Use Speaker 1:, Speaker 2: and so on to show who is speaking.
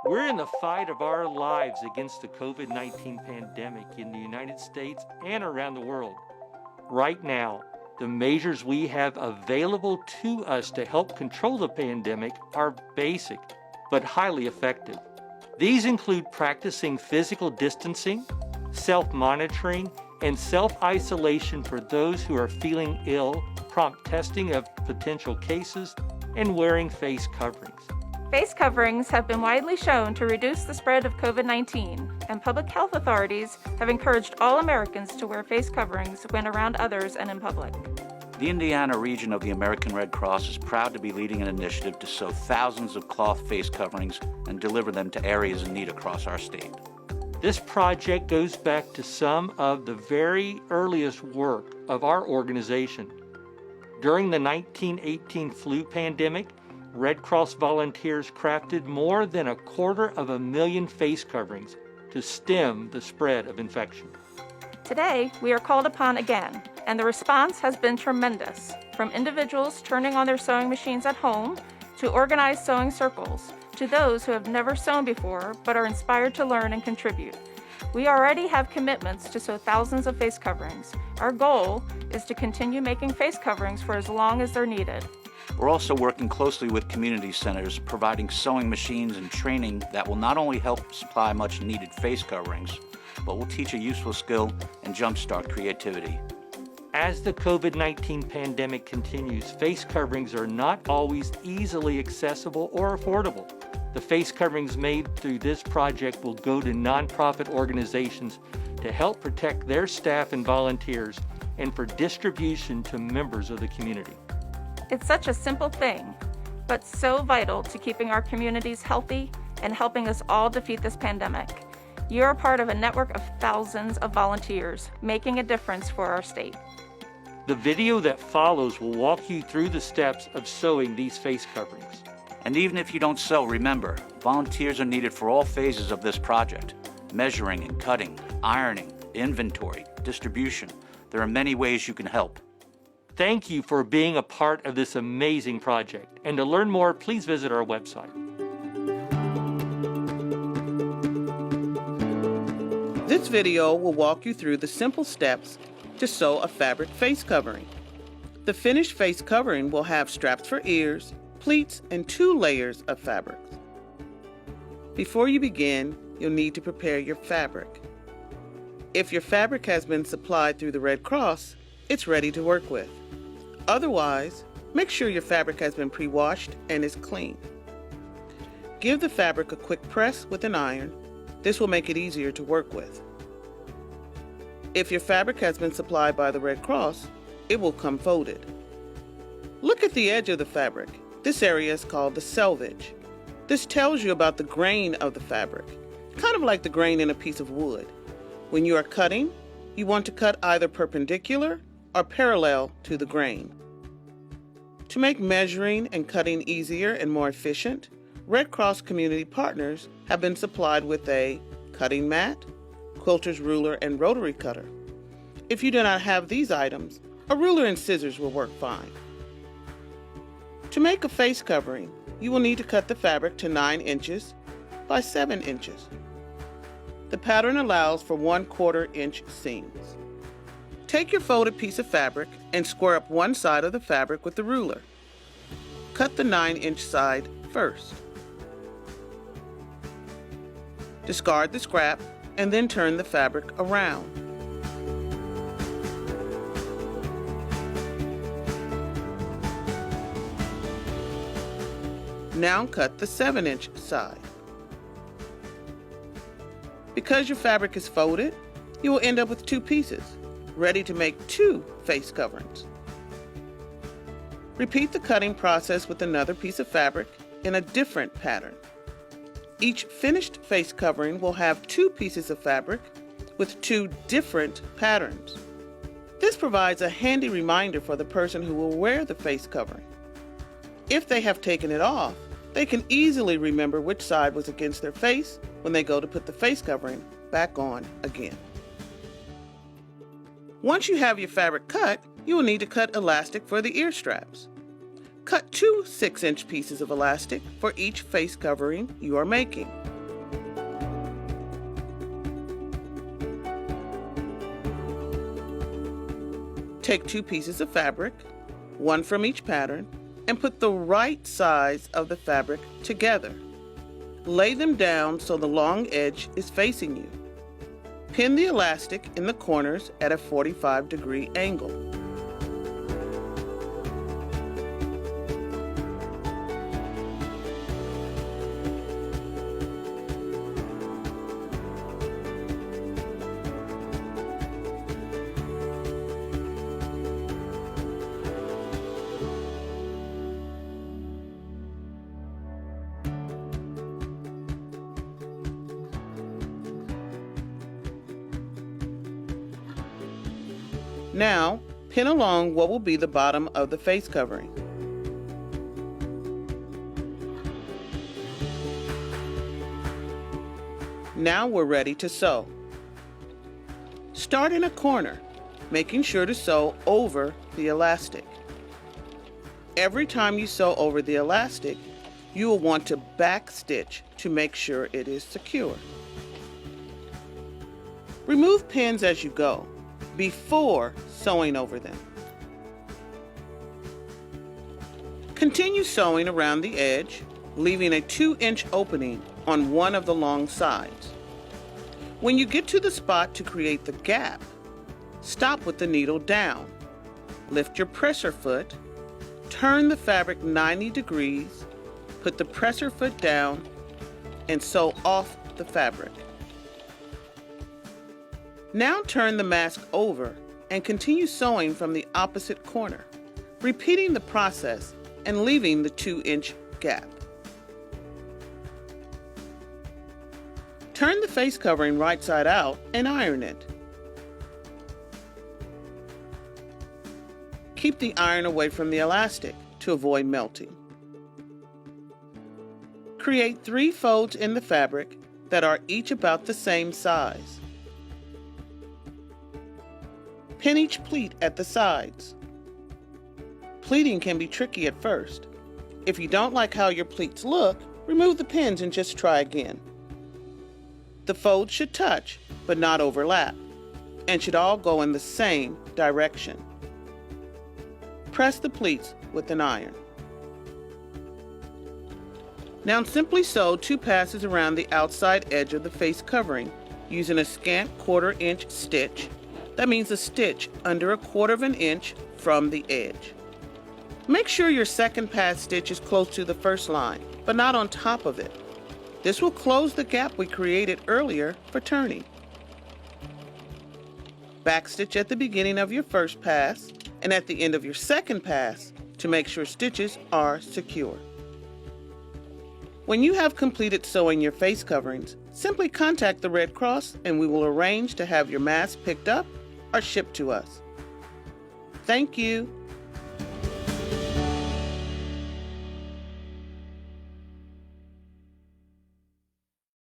Speaker 1: We're in the fight of our lives against the COVID-19 pandemic in the United States and around the world. Right now, the measures we have available to us to help control the pandemic are basic but highly effective. These include practicing physical distancing, self-monitoring, and self-isolation for those who are feeling ill, prompt testing of potential cases, and wearing face coverings.
Speaker 2: Face coverings have been widely shown to reduce the spread of COVID-19, and public health authorities have encouraged all Americans to wear face coverings when around others and in public.
Speaker 3: The Indiana region of the American Red Cross is proud to be leading an initiative to sew thousands of cloth face coverings and deliver them to areas in need across our state.
Speaker 1: This project goes back to some of the very earliest work of our organization. During the 1918 flu pandemic, Red Cross volunteers crafted more than 250,000 face coverings to stem the spread of infection.
Speaker 2: Today, we are called upon again, and the response has been tremendous, from individuals turning on their sewing machines at home, to organized sewing circles, to those who have never sewn before but are inspired to learn and contribute. We already have commitments to sew thousands of face coverings. Our goal is to continue making face coverings for as long as they're needed.
Speaker 3: We're also working closely with community centers, providing sewing machines and training that will not only help supply much needed face coverings, but will teach a useful skill and jumpstart creativity.
Speaker 1: As the COVID-19 pandemic continues, face coverings are not always easily accessible or affordable. The face coverings made through this project will go to nonprofit organizations to help protect their staff and volunteers and for distribution to members of the community.
Speaker 2: It's such a simple thing, but so vital to keeping our communities healthy and helping us all defeat this pandemic. You're a part of a network of thousands of volunteers making a difference for our state.
Speaker 1: The video that follows will walk you through the steps of sewing these face coverings.
Speaker 3: And even if you don't sew, remember, volunteers are needed for all phases of this project. Measuring and cutting, ironing, inventory, distribution. There are many ways you can help.
Speaker 1: Thank you for being a part of this amazing project. And to learn more, please visit our website.
Speaker 4: This video will walk you through the simple steps to sew a fabric face covering. The finished face covering will have straps for ears, pleats, and 2 layers of fabrics. Before you begin, you'll need to prepare your fabric. If your fabric has been supplied through the Red Cross, it's ready to work with. Otherwise, make sure your fabric has been pre-washed and is clean. Give the fabric a quick press with an iron. This will make it easier to work with. If your fabric has been supplied by the Red Cross, it will come folded. Look at the edge of the fabric. This area is called the selvage. This tells you about the grain of the fabric, kind of like the grain in a piece of wood. When you are cutting, you want to cut either perpendicular or parallel to the grain. To make measuring and cutting easier and more efficient, Red Cross community partners have been supplied with a cutting mat, quilter's ruler, and rotary cutter. If you do not have these items, a ruler and scissors will work fine. To make a face covering, you will need to cut the fabric to 9 inches by 7 inches. The pattern allows for 1/4 inch seams. Take your folded piece of fabric and square up one side of the fabric with the ruler. Cut the 9-inch side first. Discard the scrap and then turn the fabric around. Now cut the 7-inch side. Because your fabric is folded, you will end up with 2 pieces, ready to make 2 face coverings. Repeat the cutting process with another piece of fabric in a different pattern. Each finished face covering will have 2 pieces of fabric with 2 different patterns. This provides a handy reminder for the person who will wear the face covering. If they have taken it off, they can easily remember which side was against their face when they go to put the face covering back on again. Once you have your fabric cut, you will need to cut elastic for the ear straps. Cut 2 6-inch pieces of elastic for each face covering you are making. take 2 pieces of fabric, one from each pattern, and put the right size of the fabric together. Lay them down so the long edge is facing you. Pin the elastic in the corners at a 45-degree angle. Now, pin along what will be the bottom of the face covering. Now we're ready to sew. Start in a corner, making sure to sew over the elastic. Every time you sew over the elastic, you will want to back stitch to make sure it is secure. Remove pins as you go, before sewing over them. Continue sewing around the edge, leaving a 2-inch opening on one of the long sides. When you get to the spot to create the gap, stop with the needle down. Lift your presser foot, turn the fabric 90 degrees, put the presser foot down, and sew off the fabric. Now turn the mask over and continue sewing from the opposite corner, repeating the process and leaving the 2-inch gap. Turn the face covering right side out and iron it. Keep the iron away from the elastic to avoid melting. Create 3 folds in the fabric that are each about the same size. Pin each pleat at the sides. Pleating can be tricky at first. If you don't like how your pleats look, remove the pins and just try again. The folds should touch, but not overlap, and should all go in the same direction. Press the pleats with an iron. Now simply sew 2 passes around the outside edge of the face covering using a scant 1/4 inch stitch. That means a stitch under a 1/4 inch from the edge. Make sure your second pass stitch is close to the first line, but not on top of it. This will close the gap we created earlier for turning. Backstitch at the beginning of your first pass and at the end of your second pass to make sure stitches are secure. When you have completed sewing your face coverings, simply contact the Red Cross and we will arrange to have your mask picked up or shipped to us. Thank you.